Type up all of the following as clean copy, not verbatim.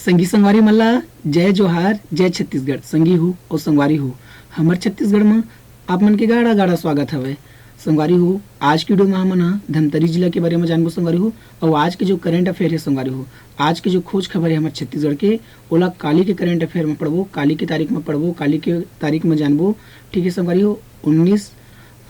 संगी संगवारी मल्ला जय जोहार जय छत्तीसगढ़। संगी हो और संगवारी हो हमर छत्तीसगढ़ में आप मन के गाड़ा गाड़ा स्वागत हवे। संगवारी हो आज की वीडियो में हमन धमतरी जिला के बारे में जानबो संगवारी हो, और आज के जो करंट अफेयर है संगवारी हो, आज के जो खोज खबर है हमारे छत्तीसगढ़ के ओला काली के करंट अफेयर में पढ़बो, काली की तारीख में पढ़बो, काली के तारीख में जानबो। ठीक है संगवारी हो 19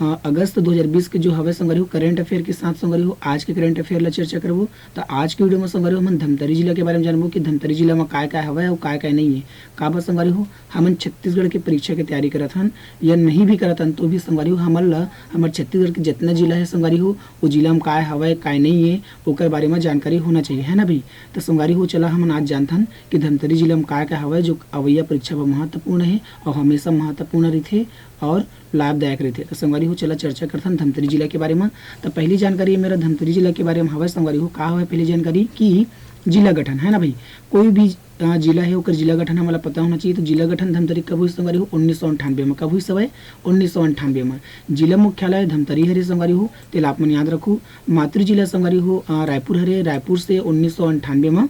अगस्त 2020 के जो हवे संगवारी हो करंट अफेयर के साथ संगवारी हो आज के करंट अफेयर ला चर्चा करबो। तो आज की वीडियो में संगवारी हो हम धमतरी जिला के बारे में जानबो कि धमतरी जिला में काय काय हवे और काय काय नहीं है। का बात संगवारी हो हमन छत्तीसगढ़ के परीक्षा की तैयारी करत हन या नहीं भी करत हन तो भी संगवारी हो हमन ला हमर छत्तीसगढ़ के जितना जिला है संगवारी हो वो जिला में काय हवे काय नहीं है ओकर बारे में जानकारी होना चाहिए, है ना भाई। तो संगवारी हो चला हमन आज जानथन कि धमतरी जिला में काय काय हवे जो अवैया परीक्षा में महत्वपूर्ण है और हमेशा महत्वपूर्ण रहते और लाभदायक रहते। तो संगवारी हो चला चर्चा करथन धमतरी जिला के बारे में। तो पहली जानकारी है मेरा धमतरी जिला के बारे में हवा संगवारी हो का हवे पहली जानकारी कि जिला गठन, है ना भाई। कोई भी जिला है ओकर जिला गठन हमारा पता होना चाहिए। तो जिला गठन धमतरी कब हुई संगवारी हो 1998 में। कब हुई सवय 1998 में। जिला मुख्यालय धमतरी हरे संगवारी हो तेल आप मन याद रखो। मातृ जिला संगवारी हो रायपुर हरे, रायपुर से 1998 में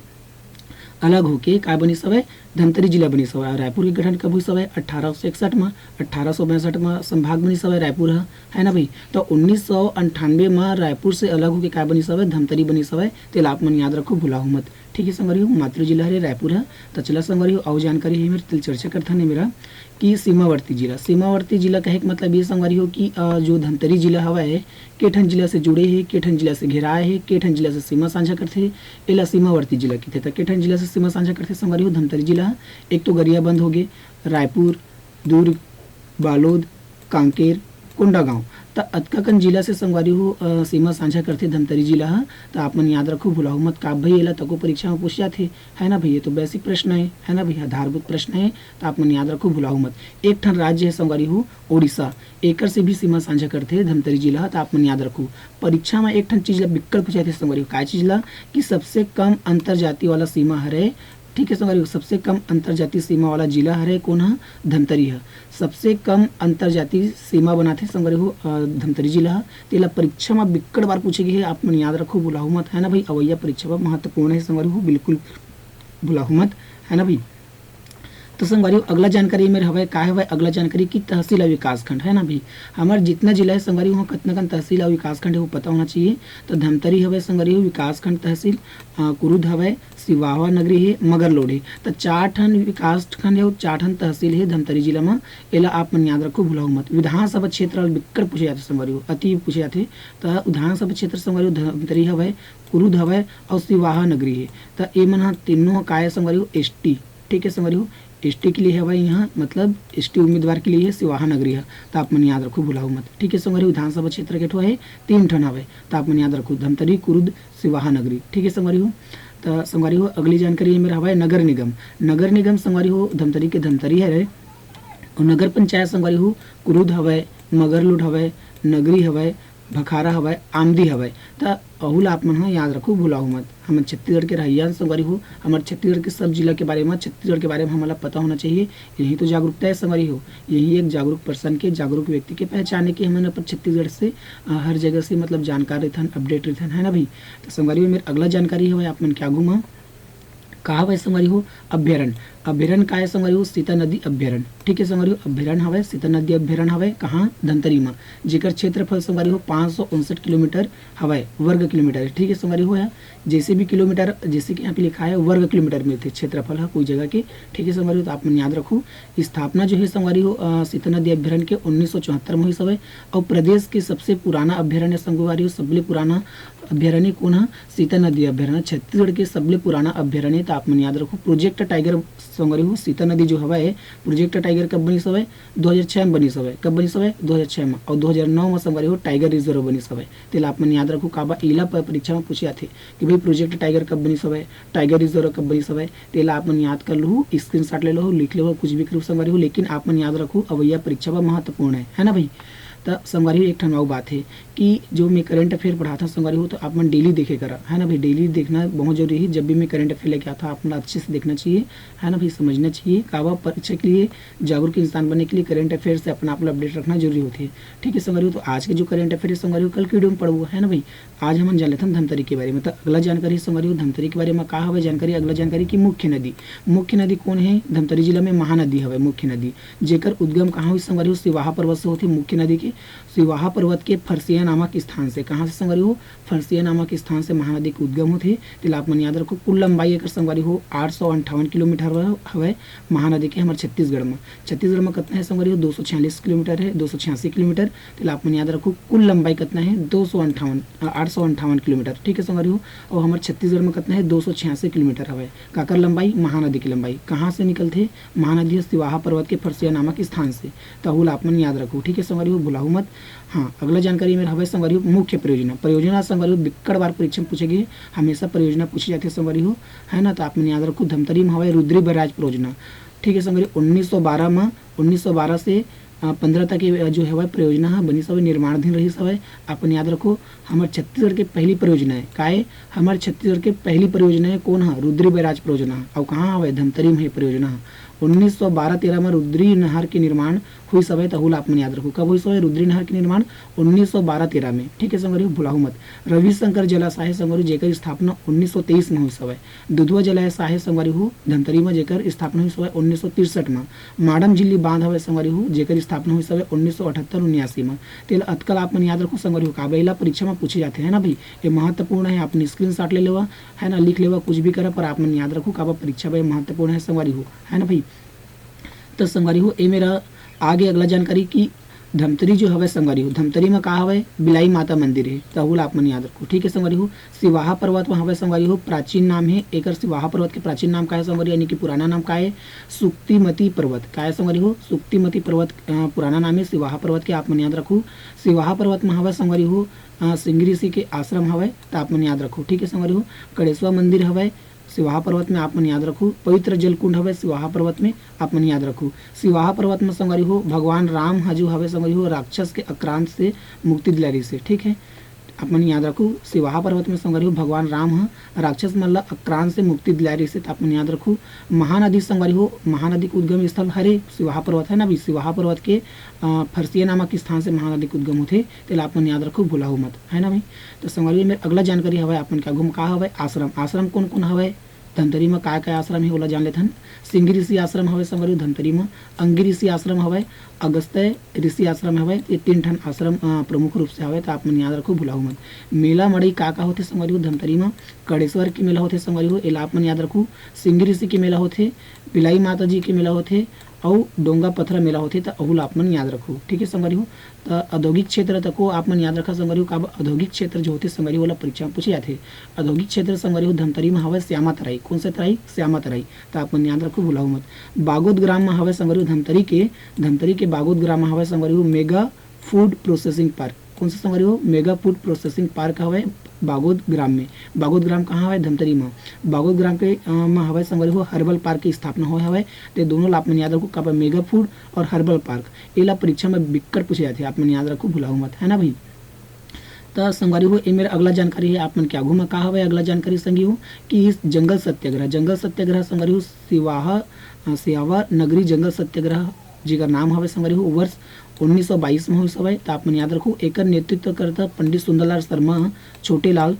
अलग होके का बनी सवय धमतरी जिला बनी सवय। रायपुर के गठन कब हुई सवय 1861 में। 1862 में संभाग बनी सवय रायपुर है ना भाई। तो 1998 में रायपुर से अलग होके का बनी सवय धमतरी बनी सवय तेल आप मन याद रखो भुलाओ मत। ठीक है संगवारी हो मातृ जिला है रायपुर है। तो चला संगवारी हो और जानकारी है मेरे तिल चर्चा करता है मेरा कि सीमावर्ती जिला। सीमावर्ती जिला कहे का मतलब ये संगवारी हो कि जो धमतरी जिला हवा है केठन जिला से जुड़े है, केठन जिला से घिराए है, केठन जिला से सीमा साझा करते एला सीमावर्ती जिला की थे। केठन जिला से सीमा साझा करते संगवारी हो धमतरी जिला एक तो गरियाबंद हो गए, रायपुर, दुर्ग, बालोद, कांकेर, कोंडागांव। तो अतकाकन जिला से संगवारी हो सीमा साझा करते धमतरी जिला तो आप मन याद रखो भुलाओ मत का भाई एला तको परीक्षा में पूछ जाते, है ना भाई। ये तो बेसिक प्रश्न है ना भाई, आधारभूत प्रश्न है तो आप मन याद रखो भुलाओ मत। एक ठन राज्य है संगवारी हो ओडिशा, एकर से भी सीमा साझा करते धमतरी जिला तो आप मन याद रखो। परीक्षा में एक ठन चीज ला बिक्कड़ पूछाते संगवारी हो का चीज ला कि सबसे कम अंतरजातीय वाला सीमा हरे। ठीक है संगवारी हो सबसे कम अंतरजातीय सीमा वाला जिला हरे कौन है धमतरी है। सबसे कम अंतरजातीय सीमा बनाते संगवारी हो धमतरी जिला तेला परीक्षा में बिक्कड़ बार पूछेगी है आप मन याद रखो भुलाओ मत, है ना भाई। अवैया परीक्षा में महत्वपूर्ण है संगवारी हो बिल्कुल भुलाओ मत, है ना भाई। तो संगवारी अगला जानकारी मेरे हवा का है अगला जानकारी की तहसील और विकास खंड, है ना भाई। हमारे जितना जिला है संगवारी वहाँ कितना कन तहसील और विकास खंड है वो पता होना चाहिए। तो धमतरी हवे संगवारी हो विकास खंड तहसील, कुरुद हवे, सिवावा नगरी है, मगरलोड है। तो 4 ठन विकास खंड है और 4 ठन तहसील है धमतरी जिला में एला आप मन याद रखो भुलाओ मत। विधानसभा क्षेत्र बिक्कड़ पूछे जाते संगवारी हो अति पूछे जाते। तो विधानसभा क्षेत्र संगवारी हो धमतरी हवे, कुरुद हवे और सिवाहा नगरी है। तो ये मन तीनों का है संगवारी हो एसटी। ठीक है संगवारी हो एसटी के लिए है भाई यहाँ मतलब एसटी उम्मीदवार के लिए है सिवाहा नगरी है तो आप मन याद रखो भुलाओ मत। ठीक है संगवारी विधानसभा क्षेत्र के ठो है 3 ठन हवे तो आप मन याद रखो धमतरी, कुरुद, सिवाहा नगरी। ठीक है संगवारी हो। तो संगवारी हो अगली जानकारी मेरा हवा नगर निगम। नगर निगम संगवारी हो धमतरी के धमतरी है और नगर पंचायत संगवारी हो कुरुद हवे, मगरलुड हवे, नगरी हवे, भखारा हवे, आमदी हवे। तो अहुल आप मन याद रखो भुलाओ मत। हमारे छत्तीसगढ़ के रहिया संगवारी हो हमारे छत्तीसगढ़ के सब जिला के बारे में छत्तीसगढ़ के बारे में हमारा पता होना चाहिए। यही तो जागरूकता है संगवारी हो, यही एक जागरूक पर्सन के जागरूक व्यक्ति के पहचाने के हमारे अपन छत्तीसगढ़ से हर जगह से मतलब जानकार रहते अपडेट रहते है ना भाई। तो संगवारी में मेरे अगला जानकारी है आप मन क्या घूमा कहा भाई संगवारी हो अभ्यारण्य। अभ्यारण्य का है संगवारी हो सीता नदी अभ्यारण्य। ठीक है संगवारी हो अभ्यारण्य हवे सीता नदी अभ्यारण्य हवे कहाँ धमतरी में, जेकर क्षेत्रफल संगवारी हो 559 किलोमीटर हवे वर्ग किलोमीटर। ठीक है संगवारी हो जैसे भी किलोमीटर जैसे कि यहाँ पे लिखा है वर्ग किलोमीटर में थे क्षेत्रफल है कोई जगह के। ठीक है संगवारी हो तो आप मन याद रखो। स्थापना जो है संगवारी हो सीता नदी अभ्यारण्य के 1974 में हुई सवय और प्रदेश के सबसे पुराना अभ्यारण्य संगवारी हो सबले पुराना अभ्यारण्य कौन है सीता नदी अभ्यारण्य छत्तीसगढ़ के सबले पुराना अभ्यारण्य तो आप मन याद रखो। प्रोजेक्ट टाइगर संगवारी हो सीता नदी जो हवा है प्रोजेक्ट टाइगर कब बनी सवय 2006 में बनी सवय। कब बनी सवय 2006 में और 2009 में संगवारी हो टाइगर रिजर्व बनी सवय। तेल आप मन याद रखो काबा इला परीक्षा में पूछे जाते कि भाई प्रोजेक्ट टाइगर कब बनी सवय, टाइगर रिजर्व कब बनी सवय। तेल आप मन याद कर लो स्क्रीनशॉट ले लो लिख लो कुछ भी करो संगवारी हो, लेकिन आप मन याद रखो अवैया परीक्षा में महत्वपूर्ण है ना भाई। तो संगवारी हो एक ठन और बात है कि जो मैं करंट अफेयर पढ़ा था संगवारी हो, तो आप मन डेली देखे करा, है ना भाई। डेली देखना बहुत जरूरी है। जब भी मैं करंट अफेयर लेके आता अपना अच्छे से देखना चाहिए, है ना भाई, समझना चाहिए। कावा परीक्षा के लिए जागरूक इंसान बनने के लिए करंट अफेयर से अपना आप अपडेट रखना जरूरी होती है। ठीक है संगवारी हो, तो आज के जो करंट अफेयर है संगवारी हो कल की वीडियो में पढ़ो, है ना भाई। आज हम जान लेते हैं धमतरी के बारे में। तो अगला जानकारी संगवारी हो धमतरी के बारे में का हवे जानकारी। अगला जानकारी की मुख्य नदी कौन है। धमतरी जिला में महानदी हवे मुख्य नदी, जेकर उद्गम कहाँ हुई संगवारी हो, सिवाहा पर्वत से होती। मुख्य नदी के सिवाहा पर्वत के फरसिया नामक स्थान से, कहाँ से संगवारी हो, फरसिया नामक स्थान से महानदी के उद्गम होते। तिला आप मन याद रखो। कुल लंबाई एक संगवारी हो 858 किलोमीटर हवे महानदी के हमारे छत्तीसगढ़ में। छत्तीसगढ़ में कितना है संगवारी हो 246 किलोमीटर है, 286 किलोमीटर। तिला आप मन याद रखो। कुल लंबाई कितना है 858 किलोमीटर। ठीक है संगवारी हो। और हमारे छत्तीसगढ़ में कितना है 286 किलोमीटर हवे। काकर लंबाई, महानदी की लंबाई। कहाँ से निकलते, महानदी सिवाहा पर्वत के फरसिया नामक स्थान से। तहुल आप मन याद रखो। ठीक है संगवारी हो, भुलाऊ मत। हाँ, अगला जानकारी में हवे संगवारी हो मुख्य परियोजना। परियोजना संगवारी हो बिक्कड़ बार परीक्षा में पूछेगी, हमेशा परियोजना पूछी जाती है संगवारी हो, है ना। तो आप मन याद रखो धमतरी में हवे रुद्री बैराज परियोजना। ठीक है संगवारी, 1912 से 15 तक ये जो है परियोजना है बनी सब निर्माणाधीन रही सब। अपन याद रखो हमारे छत्तीसगढ़ की पहली परियोजना है का है, हमारे छत्तीसगढ़ की पहली परियोजना है कौन है, रुद्री बैराज परियोजना। और कहाँ हवे, धमतरी में परियोजना। 1912-13 में रुद्री नहर के निर्माण हुई सब। तहुल आप मन याद रखो। कब हुई सब रुद्री नहर के निर्माण 1912-13 में। ठीक है संगवारी भुलाऊ मत। रविशंकर जलाशय संगवारी जेकर स्थापना 1923 में हुई सब। दुधवा जलाशय संगवारी हो धमतरी में जेकर स्थापना हुई सब 1963 में। माडम झिल्ली बांध हवे संगवारी हो जेकर स्थापना हुई सब 1978-79 में। तेल अतकल आप मन याद रखो संगवारी हो। काबेला परीक्षा में पूछे जाते हैं ना भाई, ये महत्वपूर्ण है। अपनी स्क्रीनशॉट ले लेवा, है ना, लिख लेवा, कुछ भी करा, पर आप मन याद रखो काबा परीक्षा में महत्वपूर्ण है संगवारी हो, है ना भाई। तो संगवारी हो ये मेरा आगे अगला जानकारी की धमतरी जो हवे संगवारी हो, धमतरी में का हवे बिलाई माता मंदिर है। तहुल आप मन याद रखो। ठीक है संगवारी हो। सिवाहा पर्वत में हवे संगवारी हो प्राचीन नाम है एक। सिवाहा पर्वत के प्राचीन नाम का है संगवारी, यानी कि पुराना नाम का है सुक्तिमती पर्वत। का है संगवारी हो सुक्तिमती पर्वत पुराना नाम है सिवाहा पर्वत के। आप मन याद रखो। सिवाहा पर्वत में हवे संगवारी हो सिंगरी ऋषि के आश्रम हवे। तो आप मन याद रखो। ठीक है संगवारी हो। कड़ेश्वर मंदिर हवे सिवाहा पर्वत में। आप मन याद रखो। पवित्र जल कुंड हवे सिवाहा पर्वत में। आप मन याद रखो। सिवाहा पर्वत में संगवारी हो भगवान राम हजू हवे संगवारी हो राक्षस के आक्रांत से मुक्ति दिलारी से। ठीक है, आप मन याद रखो। सिवाहा पर्वत में संगवारी हो भगवान राम है राक्षस मल्ल आक्रांत से मुक्ति दिलारी से। आप मन याद रखो। महानदी संगवारी हो महानदी के उद्गम स्थल हरे सिवाहा पर्वत है ना भी। सिवाहा पर्वत के फरसिया नामक स्थान से महानदी के उद्गम होते। तो आप मन याद रखो, भुलाऊ मत, है ना भाई। तो संगवारी में अगला जानकारी हवे अपन क्या घूम का हवे आश्रम। आश्रम कौन कौन हवे धमतरी में, का आश्रम है ओला जान लेथन। सिंगी ऋषि आश्रम हवे संगवारी धमतरी में। अंगी ऋषि आश्रम हवे, अगस्त्य ऋषि आश्रम हवे। ये 3 ठन आश्रम प्रमुख रूप से हवे। तो आप मन याद रखो, भुलाऊ मत। मेला मड़ई का होते संगवारी धमतरी में। कड़ेश्वर की मेला होते संगवारी हो, एला आप मन याद रखो। सिंगी ऋषि की मेला होते, बिलाई माता जी की मेला होते, और डोंगा पत्थर मेला होते। तो अहुल आप मन याद रखो। ठीक है संगवारी हो। तो औद्योगिक क्षेत्र तक को आप मन याद रखा संगवारी हो। का औद्योगिक क्षेत्र जो होते संगवारी वाला परीक्षा में पूछे जाते। औद्योगिक क्षेत्र संगवारी हो धमतरी में हवे श्यामा तराई। कौन से तराई, श्यामा तराई। तो आप मन याद रखो, भुलाऊ मत। बागोद ग्राम में हवे संगवारी हो धमतरी के बागोद ग्राम में हवे संगवारी हो मेगा फूड प्रोसेसिंग पार्क। कौन से संगवारी हो मेगा फूड प्रोसेसिंग पार्क हवे बागोद ग्राम में। बागोद ग्राम कहाँ है धमतरी में। बागोद ग्राम के में हवे संगवारी हो हर्बल पार्क की स्थापना हो हवे। तो दोनों आप मन याद रखो का मेगा फूड और हर्बल पार्क एला परीक्षा में बिक्कट पूछे जाते हैं। आप मन याद रखो, भुलाऊ मत, है ना भाई। तो संगवारी हो ये मेरा अगला जानकारी है आप मन क्या घूमा का हवे। अगला जानकारी संगी हो कि इस जंगल सत्याग्रह संगवारी हो सियावा नगरी जंगल सत्याग्रह जिकर नाम हवे संगवारी हो वर्ष 1922 में हुई सवय। तो आप मन याद रखो। एक नेतृत्व करता पंडित सुंदरलाल शर्मा, छोटेलाल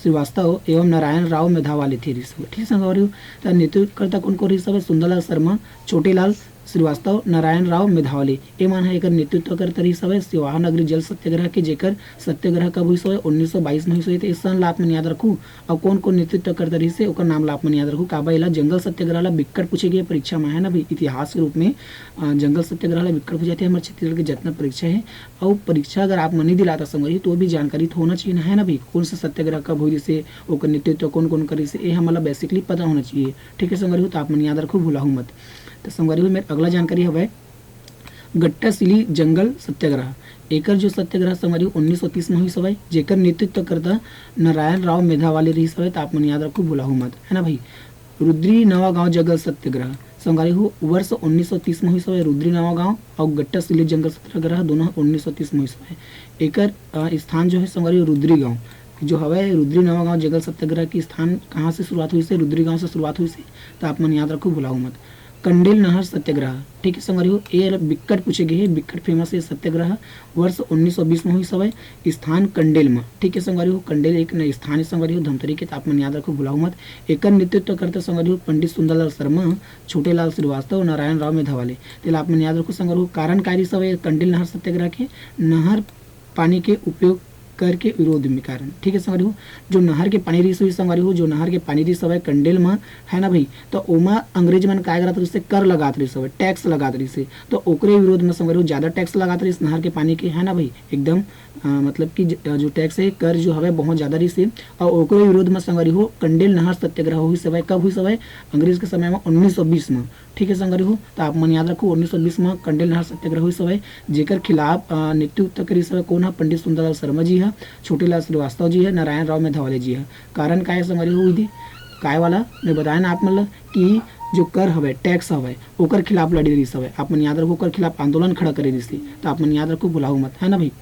श्रीवास्तव एवं नारायण राव मेधावाले थे। ठीक है संगवारी हो। तो नेतृत्व करता कौन कौन रही सब, सुंदरलाल शर्मा, छोटेलाल श्रीवास्तव, नारायण राव मेधावले। ये मान है एक नेतृत्व करता रही सब सिवाहा नगरी जल सत्याग्रह के, जेकर सत्याग्रह कब हुई सब 1922 में हुई। तो इस सन लाभ मन याद रखू। और कौन कौन नेतृत्व करता रही से ओकर नाम लाभ मन याद रखू। काबा इला जंगल सत्याग्रह ला बिक्कट पूछे गए परीक्षा में, है ना भाई। इतिहास के रूप में जंगल सत्याग्रह ला बिक्कट पूछे जाते हैं हमारे छत्तीसगढ़ के जितना परीक्षा है। और परीक्षा अगर आप मन नहीं दिलाता संगवारी तो भी जानकारी तो होना चाहिए, है ना भाई। कौन सा सत्याग्रह कब हुई से ओकर नेतृत्व कौन कौन करी से, ये हमारा बेसिकली पता होना चाहिए। ठीक है संगवारी हो। तो आप मन याद रखो, भुलाऊ मत। तो संगवारी हो मेरे अगला जानकारी हवे गट्टासिली जंगल सत्याग्रह। एकर जो सत्याग्रह संगवारी 1930 में हुई सवय, जेकर नेतृत्व करता नारायण राव मेधावाले रही सवय। तो आप मन याद रखो, भुलाऊ मत, है ना भाई। रुद्री नवा गांव जंगल सत्याग्रह संगवारी हो वर्ष 1930 में हुई सवे रुद्री नवा गाँव और गट्टा सिले जंगल सत्याग्रह दोनों 1930 में हुई सवे। एकर स्थान जो है संगवारी हो रुद्री गाँव जो हवे रुद्री नवा गाँव जंगल सत्याग्रह की स्थान कहाँ से शुरुआत हुई से रुद्री गाँव से शुरुआत हुई से, तो आप मन याद रखो भुलाओ मत। कंडेल नहर सत्याग्रह, ठीक है संगवारी हो, ये बिक्कट पूछे गए हैं, बिक्कट फेमस है सत्याग्रह वर्ष 1920 में हुई सवय, स्थान कंडेल में, ठीक है संगवारी हो। कंडेल एक स्थान है संगवारी हो धमतरी के, आप मन याद रखो भुलाओ मत। एकर नेतृत्व करते संगवारी हो पंडित सुंदरलाल शर्मा, छोटेलाल श्रीवास्तव, नारायण राव मेधावाले, तेल आप मन याद रखो संगवारी हो। कारण कार्य सवय कंडेल नहर सत्याग्रह के नहर पानी के उपयोग करके विरोध में कारण, ठीक है संगवारी हो। जो नहर के पानी रिस हुई संगवारी हो, जो नहर के पानी रिस हवे कंडेल में है ना भाई, तो ओमा अंग्रेज मन काय करत रही कर लगात रही हवे, टैक्स लगात रही से, तो ओकरे विरोध में संगवारी हो ज्यादा टैक्स लगात रही नहर के पानी के, है ना भाई एकदम मतलब कि जो टैक्स है कर जो हवे बहुत ज्यादा रही से, और ओकरे विरोध में संगवारी हो कंडेल नहर सत्याग्रह हुई सवय। कब हुई सवय? अंग्रेज के समय में 1920 में, ठीक है संगवारी हो। तो आप मन याद रखो 1920 में कंडेल नहर सत्याग्रह हुई सवय, जेकर खिलाफ नेतृत्व करी सवय कौन है? पंडित सुंदरलाल शर्मा जी है, छोटेलाल श्रीवास्तव जी है, नारायण राव मेधावाले जी है। कारण काय संगवारी हो विधि काय वाला मैं बताया ना आप मतलब कि जो कर हवे टैक्स हवे ओकर खिलाफ लड़ी रही सवय, आप मन याद रखो ओकर खिलाफ आंदोलन खड़ा करे रही, तो आप मन याद रखो भुलाओ मत, है ना भाई।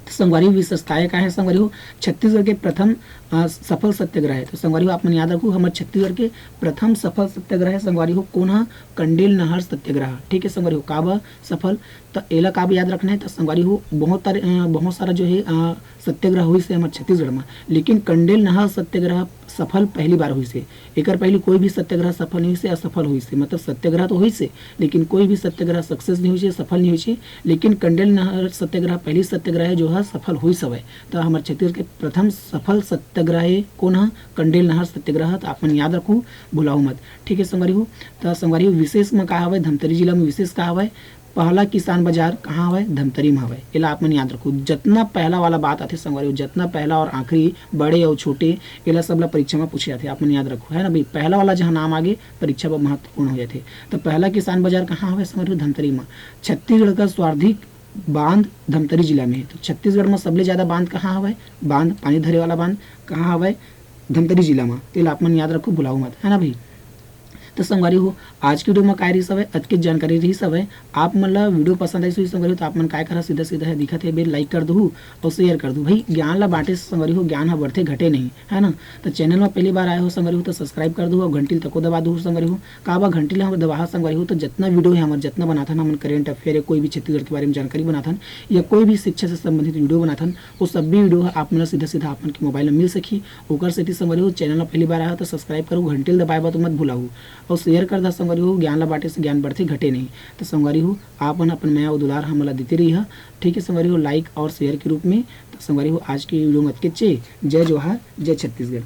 संगवारी विशेषताएं क्या है संगवारी हो? छत्तीसगढ़ के प्रथम सफल सत्याग्रह है, तो संगवारी हो आप मन याद रखो हमारे छत्तीसगढ़ के प्रथम सफल सत्याग्रह है संगवारी हो कौन है? कंडेल नहर सत्याग्रह, ठीक है संगवारी हो। काबा सफल, तो एला काब याद रखना है, तो संगवारी हो बहुत सारा जो है सत्याग्रह हुई से हमारे छत्तीसगढ़ में, लेकिन कंडेल नहर सत्याग्रह सफल पहली बार हुई से। एकर पहले कोई भी सत्याग्रह सफल नहीं हुई से, असफल हुई से, मतलब सत्याग्रह तो हुई से लेकिन कोई भी सत्याग्रह सक्सेस नहीं हुई से, सफल नहीं हुई से, लेकिन कंडेल नहर सत्याग्रह पहली सत्याग्रह है जो है सफल हुई सवय। तो हमारे छत्तीसगढ़ के प्रथम सफल सत्याग्रह कौन है? कंडेल नहर सत्याग्रह, तो आप मन याद रखो भुलाओ मत, ठीक है संगवारी हो। तो संगवारी हो विशेष में कहा हवे धमतरी जिला में विशेष कहा हवे पहला किसान बाजार कहाँ हवे? धमतरी में हवे, एला आप मन याद रखो। जितना पहला वाला बात आते संगवारी हो, जितना पहला और आखिरी बड़े और छोटे एला सबला परीक्षा में पूछे जाते, आप मन याद रखो, है ना भाई। पहला वाला जहाँ नाम आगे परीक्षा में महत्वपूर्ण हो जाते। तो पहला किसान बाजार कहाँ हवे संगवारी हो? धमतरी में। छत्तीसगढ़ का सर्वाधिक बांध धमतरी जिला में है, तो छत्तीसगढ़ में सबले ज्यादा बांध कहाँ हवे? बांध पानी धरे वाला बांध कहाँ हवे? धमतरी जिला में, तेल आप मन याद रखो भुलाओ मत, है ना भाई। तो संगवारी हो आज की वीडियो में काय रही सब है आज की जानकारी रही सब है। आप मतलब वीडियो पसंद आई सुई संगवारी हो तो आप मन काय करा सीधा सीधा है दिखत है बेल लाइक कर दो और शेयर कर दो भाई। ज्ञान ला बांटे संगवारी हो, ज्ञान हा बढ़ते घटे नहीं, है ना। तो चैनल में पहली बार आए हो संगवारी हो तो सब्सक्राइब कर दो और घंटी तको दबा दो संगवारी हो। काबा घंटी ला दबा संगवारी हो तो जितना वीडियो है हमारे जितना बनाता ना करेंट अफेयर कोई भी छत्तीसगढ़ के बारे में जानकारी बनाथन या कोई भी शिक्षा से संबंधित वीडियो बनाथन वो सब भी वीडियो आप मतलब सीधा सीधा अपन के मोबाइल में मिल सकी। ओकर सेठी संगवारी हो चैनल में पहली बार आया तो सब्सक्राइब करो, घंटी दबाए तो मत भूलाऊ और शेयर कर दा संगवारी हो। ज्ञान ला बांटे से ज्ञान बढ़ते घटे नहीं। तो संगवारी हो आप अपन मैं और दुलार हमला देते रही है, ठीक है संगवारी हो, लाइक और शेयर के रूप में। तो संगवारी हो आज की वीडियो मत के जय जोहार, जय छत्तीसगढ़।